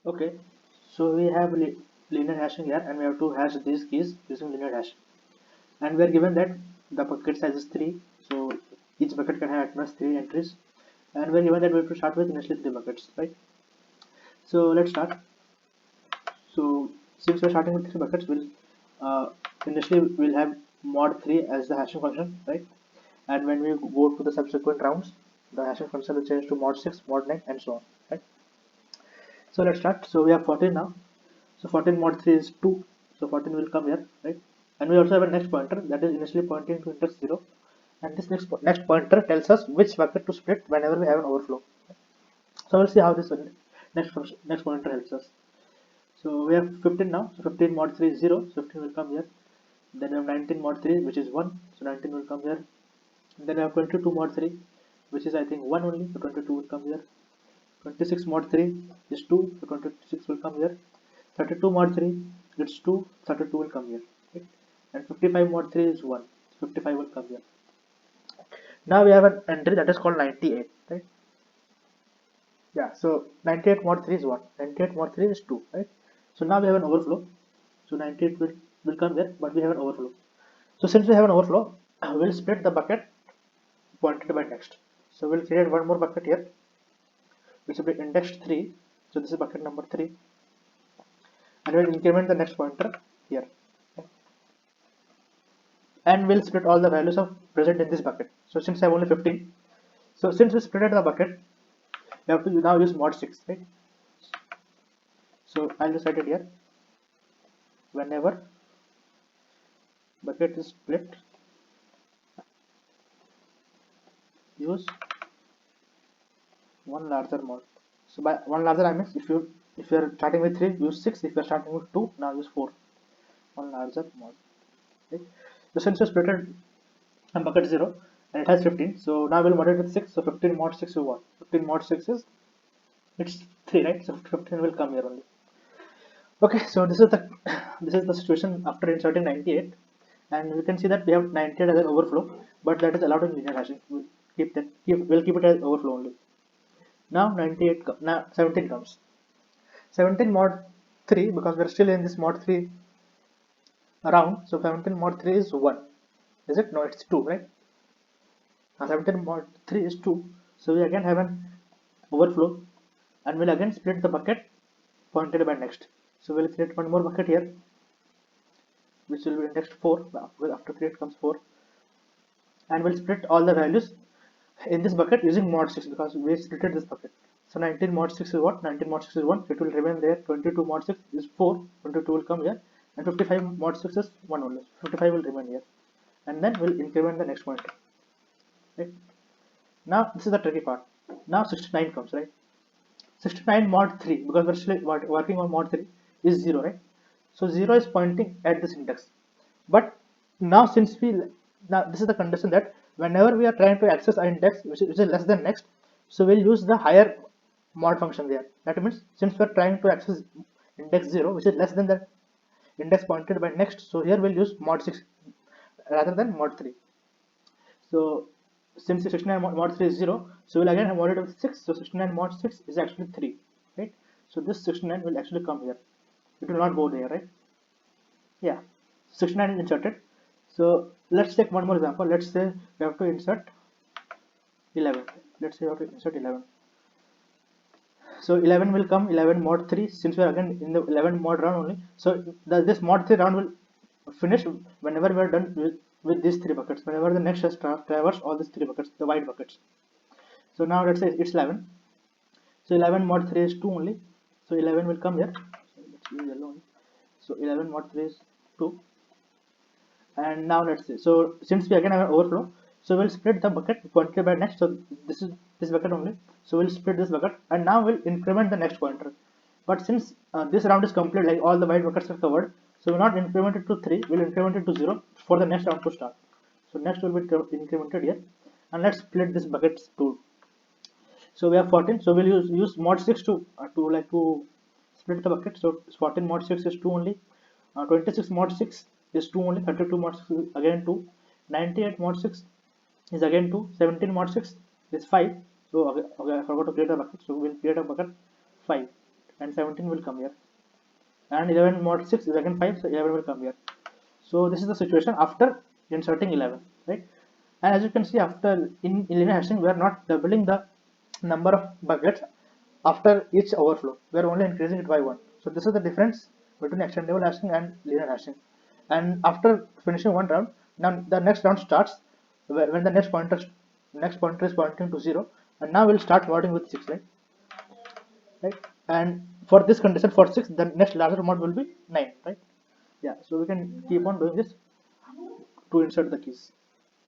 Okay, so we have linear hashing here, and we have to hash these keys using linear hash. And we are given that the bucket size is 3, so each bucket can have at most 3 entries. And we are given that we have to start with initially 3 buckets, right? So let's start. So since we are starting with 3 buckets, uh, initially we'll have mod 3 as the hashing function, right? And when we go to the subsequent rounds, the hashing function will change to mod 6, mod 9, and so on, right? So let's start. So we have 14 now. So 14 mod 3 is 2. So 14 will come here, right? And we also have a next pointer that is initially pointing to index 0. And this next pointer tells us which bucket to split whenever we have an overflow. So we'll see how this next pointer helps us. So we have 15 now. So 15 mod 3 is 0. So 15 will come here. Then we have 19 mod 3, which is 1. So 19 will come here. And then we have 22 mod 3, which is I think 1 only. So 22 will come here. 26 mod 3 is 2, so 26 will come here. 32 mod 3 it's 2, 32 will come here. Right? And 55 mod 3 is 1, 55 will come here. Now we have an entry that is called 98, right? Yeah, so 98 mod 3 is 1, 98 mod 3 is 2, right? So now we have an overflow. So 98 will come here, but we have an overflow. So since we have an overflow, we'll split the bucket pointed by next. So we'll create one more bucket here, which will be indexed 3. So this is bucket number 3. And we'll increment the next pointer here, and we'll split all the values of present in this bucket. So since I have only 15, so since we split the bucket, we have to now use mod 6, right? So I'll just write it here. Whenever bucket is split, use one larger mod. So by one larger I mean if you're starting with 3, use 6. If you're starting with 2, now use 4. One larger mod, right? So since we split and bucket 0 and it has 15, so now we'll mod it with 6. So 15 mod 6 is what? 15 mod 6 is it's 3, right? So 15 will come here only. Okay, so this is the this is the situation after inserting 98, and we can see that we have 98 as an overflow, but that is allowed in linear hashing. We'll keep it as overflow only. Now 98 now 17 comes. 17 mod 3, because we're still in this mod 3 round. So 17 mod 3 is 1. Is it? No, it's 2, right? Now 17 mod 3 is 2. So we again have an overflow, and we'll again split the bucket pointed by next. So we'll create one more bucket here, which will be indexed 4. After 3 it comes 4, and we'll split all the values in this bucket using mod 6, because we splitted this bucket. So 19 mod 6 is what? 19 mod 6 is 1, it will remain there. 22 mod 6 is 4, 22 will come here, and 55 mod 6 is 1 only, 55 will remain here. And then we'll increment the next pointer, right? Now this is the tricky part. Now 69 comes, right? 69 mod 3, because we're still working on mod 3, is 0, right? So 0 is pointing at this index. But now since now this is the condition that whenever we are trying to access an index which is less than next, so we'll use the higher mod function there. That means since we're trying to access index 0, which is less than the index pointed by next, so here we'll use mod 6 rather than mod 3. So since 69 mod 3 is 0, so we'll again have mod it with 6. So 69 mod 6 is actually 3, right? So this 69 will actually come here. It will not go there, right? Yeah, 69 is inserted. So let's take one more example. Let's say we have to insert 11. Let's say we have to insert 11. So 11 will come, 11 mod 3, since we are again in the 11 mod round only. So this mod 3 round will finish whenever we are done with these 3 buckets. Whenever the next has traversed all these 3 buckets, the white buckets. So now let's say it's 11. So 11 mod 3 is 2 only. So 11 will come here. So let's use yellow only. So 11 mod 3 is 2. And now let's see. So since we again have an overflow, so we'll split the bucket pointed by next. So this is this bucket only. So we'll split this bucket, and now we'll increment the next pointer. But since this round is complete, like all the white buckets are covered, so we'll not increment it to 3. We'll increment it to 0 for the next round to start. So next will be incremented here, and let's split this buckets to. So we have 14. So we'll use mod 6 to split the bucket. So 14 mod 6 is 2 only. 26 mod 6 is 2 only. 32 mod 6 is again 2. 98 mod 6 is again 2. 17 mod 6 is 5. So okay, I forgot to create a bucket. So we'll create a bucket 5. and 17 will come here, and 11 mod 6 is again 5, so 11 will come here. So this is the situation after inserting 11, right? And as you can see, after in linear hashing, we are not doubling the number of buckets after each overflow. We are only increasing it by 1. So this is the difference between extendable hashing and linear hashing. And after finishing one round, now the next round starts when the next pointer is pointing to 0, and now we'll start modding with 6, right? And for this condition, for 6, the next larger mod will be 9, right? Yeah, so we can keep on doing this to insert the keys.